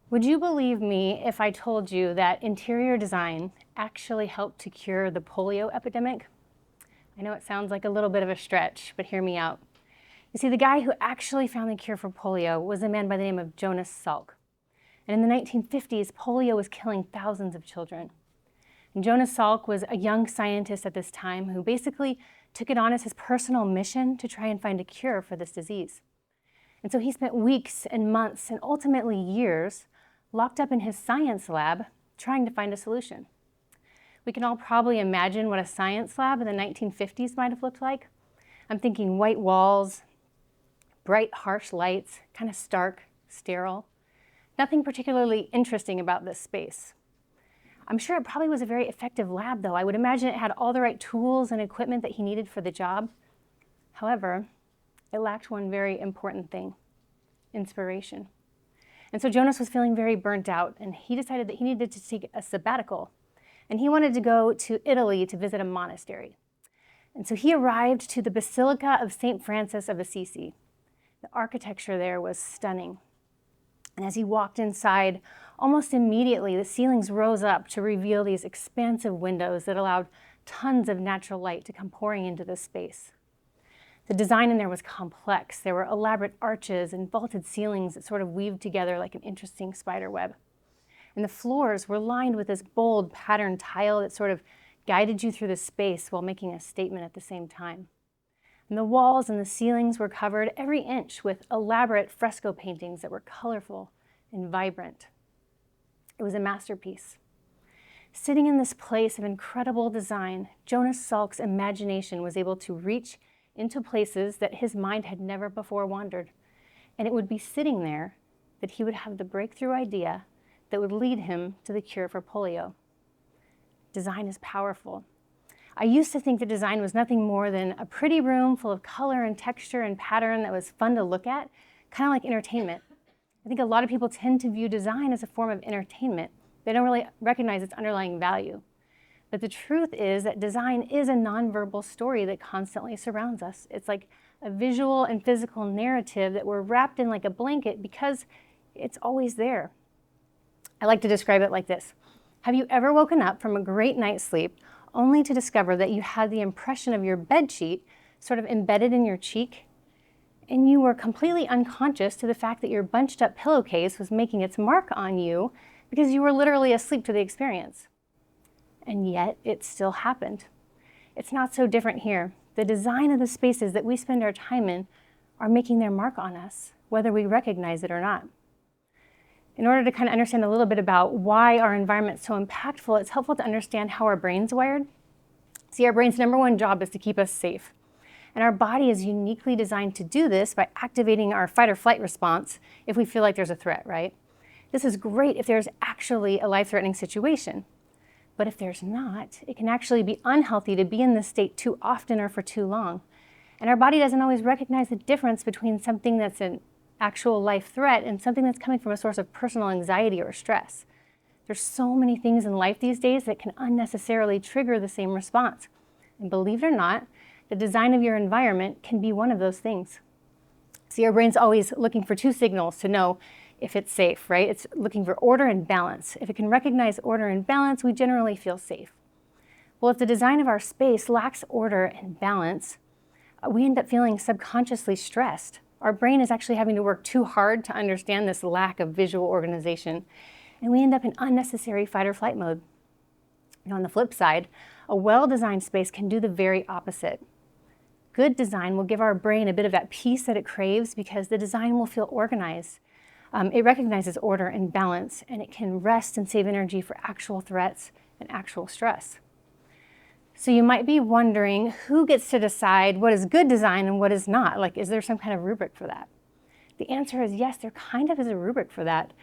Would you believe me if I told you that interior design actually helped to cure the polio epidemic? I know it sounds like a little bit of a stretch, but hear me out. You see, the guy who actually found the cure for polio was a man by the name of Jonas Salk. And in the 1950s, polio was killing thousands of children. And Jonas Salk was a young scientist at this time who basically took it on as his personal mission to try and find a cure for this disease. And so he spent weeks and months and ultimately years locked up in his science lab trying to find a solution. We can all probably imagine what a science lab in the 1950s might have looked like. I'm thinking white walls, bright, harsh lights, kind of stark, sterile. Nothing particularly interesting about this space. I'm sure it probably was a very effective lab, though. I would imagine it had all the right tools and equipment that he needed for the job. However, it lacked one very important thing: inspiration. And so Jonas was feeling very burnt out, and he decided that he needed to take a sabbatical. And he wanted to go to Italy to visit a monastery. And so he arrived to the Basilica of St. Francis of Assisi. The architecture there was stunning. And as he walked inside, almost immediately the ceilings rose up to reveal these expansive windows that allowed tons of natural light to come pouring into this space. The design in there was complex. There were elaborate arches and vaulted ceilings that sort of weaved together like an interesting spider web. And the floors were lined with this bold patterned tile that sort of guided you through the space while making a statement at the same time. And the walls and the ceilings were covered every inch with elaborate fresco paintings that were colorful and vibrant. It was a masterpiece. Sitting in this place of incredible design, Jonas Salk's imagination was able to reach into places that his mind had never before wandered. And it would be sitting there that he would have the breakthrough idea that would lead him to the cure for polio. Design is powerful. I used to think that design was nothing more than a pretty room full of color and texture and pattern that was fun to look at, kind of like entertainment. I think a lot of people tend to view design as a form of entertainment. They don't really recognize its underlying value. But the truth is that design is a nonverbal story that constantly surrounds us. It's like a visual and physical narrative that we're wrapped in like a blanket because it's always there. I like to describe it like this. Have you ever woken up from a great night's sleep only to discover that you had the impression of your bedsheet sort of embedded in your cheek, and you were completely unconscious to the fact that your bunched up pillowcase was making its mark on you because you were literally asleep to the experience? And yet it still happened. It's not so different here. The design of the spaces that we spend our time in are making their mark on us, whether we recognize it or not. In order to kind of understand a little bit about why our environment's so impactful, it's helpful to understand how our brain's wired. See, our brain's number one job is to keep us safe. And our body is uniquely designed to do this by activating our fight or flight response if we feel like there's a threat, right? This is great if there's actually a life-threatening situation. But if there's not, it can actually be unhealthy to be in this state too often or for too long. And our body doesn't always recognize the difference between something that's an actual life threat and something that's coming from a source of personal anxiety or stress. There's so many things in life these days that can unnecessarily trigger the same response. And believe it or not, the design of your environment can be one of those things. See, our brain's always looking for two signals to know if it's safe, right? It's looking for order and balance. If it can recognize order and balance, we generally feel safe. Well, if the design of our space lacks order and balance, we end up feeling subconsciously stressed. Our brain is actually having to work too hard to understand this lack of visual organization, and we end up in unnecessary fight or flight mode. And on the flip side, a well-designed space can do the very opposite. Good design will give our brain a bit of that peace that it craves because the design will feel organized. It recognizes order and balance, and it can rest and save energy for actual threats and actual stress. So you might be wondering, who gets to decide what is good design and what is not? Like, is there some kind of rubric for that? The answer is yes, there kind of is a rubric for that.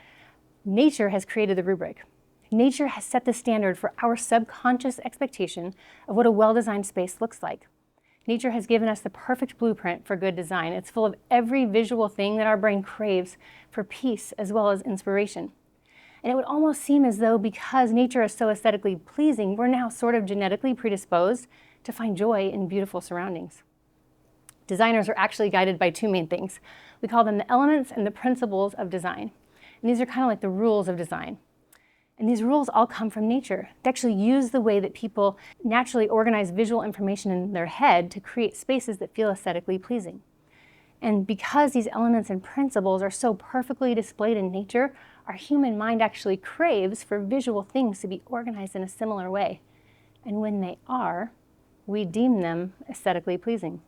Nature has created the rubric. Nature has set the standard for our subconscious expectation of what a well-designed space looks like. Nature has given us the perfect blueprint for good design. It's full of every visual thing that our brain craves for peace as well as inspiration. And it would almost seem as though because nature is so aesthetically pleasing, we're now sort of genetically predisposed to find joy in beautiful surroundings. Designers are actually guided by two main things. We call them the elements and the principles of design. And these are kind of like the rules of design. And these rules all come from nature. They actually use the way that people naturally organize visual information in their head to create spaces that feel aesthetically pleasing. And because these elements and principles are so perfectly displayed in nature, our human mind actually craves for visual things to be organized in a similar way. And when they are, we deem them aesthetically pleasing.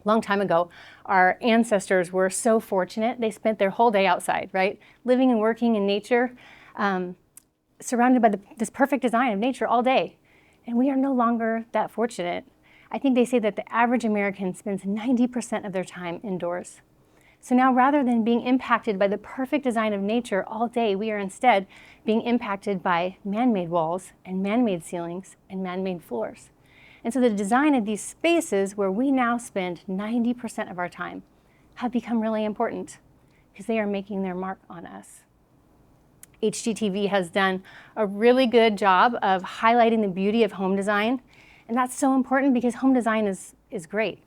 A long time ago, our ancestors were so fortunate. They spent their whole day outside, right? Living and working in nature, surrounded by this perfect design of nature all day. And we are no longer that fortunate. I think they say that the average American spends 90% of their time indoors. So now, rather than being impacted by the perfect design of nature all day, we are instead being impacted by man-made walls and man-made ceilings and man-made floors. And so the design of these spaces where we now spend 90% of our time have become really important because they are making their mark on us. HGTV has done a really good job of highlighting the beauty of home design. And that's so important because home design is great.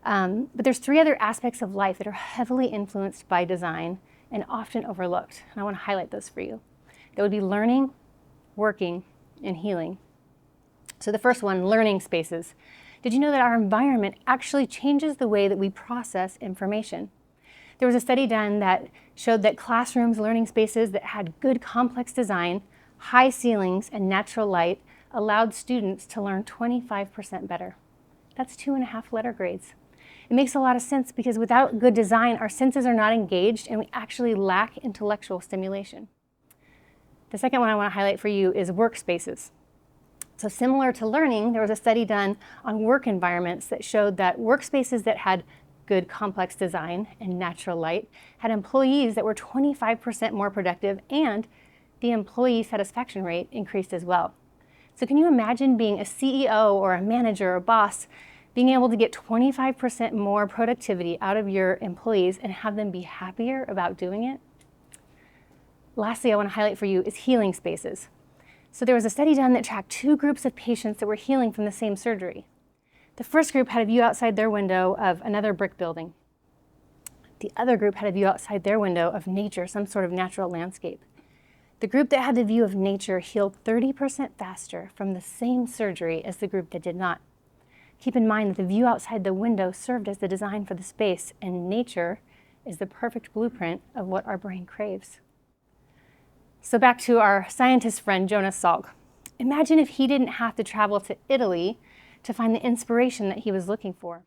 But there's 3 other aspects of life that are heavily influenced by design and often overlooked. And I want to highlight those for you. That would be learning, working, and healing. So the first one, learning spaces. Did you know that our environment actually changes the way that we process information? There was a study done that showed that classrooms, learning spaces that had good complex design, high ceilings, and natural light allowed students to learn 25% better. That's 2.5 letter grades. It makes a lot of sense because without good design, our senses are not engaged and we actually lack intellectual stimulation. The second one I want to highlight for you is workspaces. So similar to learning, there was a study done on work environments that showed that workspaces that had good complex design and natural light had employees that were 25% more productive, and the employee satisfaction rate increased as well. So can you imagine being a CEO or a manager or boss, being able to get 25% more productivity out of your employees and have them be happier about doing it? Lastly, I want to highlight for you is healing spaces. So there was a study done that tracked 2 groups of patients that were healing from the same surgery. The first group had a view outside their window of another brick building. The other group had a view outside their window of nature, some sort of natural landscape. The group that had the view of nature healed 30% faster from the same surgery as the group that did not. Keep in mind that the view outside the window served as the design for the space, and nature is the perfect blueprint of what our brain craves. So back to our scientist friend, Jonas Salk. Imagine if he didn't have to travel to Italy to find the inspiration that he was looking for.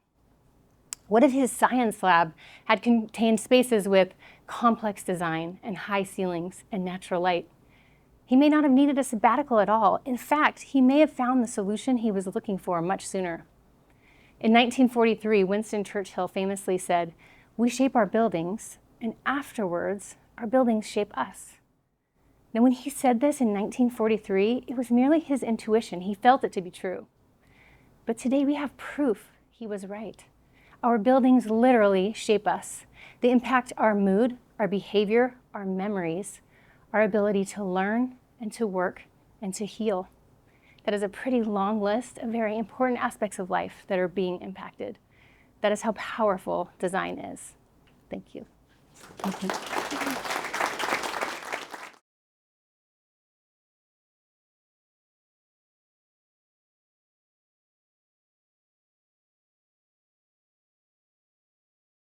What if his science lab had contained spaces with complex design and high ceilings and natural light? He may not have needed a sabbatical at all. In fact, he may have found the solution he was looking for much sooner. In 1943, Winston Churchill famously said, "We shape our buildings, and afterwards, our buildings shape us." Now, when he said this in 1943, it was merely his intuition. He felt it to be true. But today we have proof he was right. Our buildings literally shape us. They impact our mood, our behavior, our memories, our ability to learn and to work and to heal. That is a pretty long list of very important aspects of life that are being impacted. That is how powerful design is. Thank you.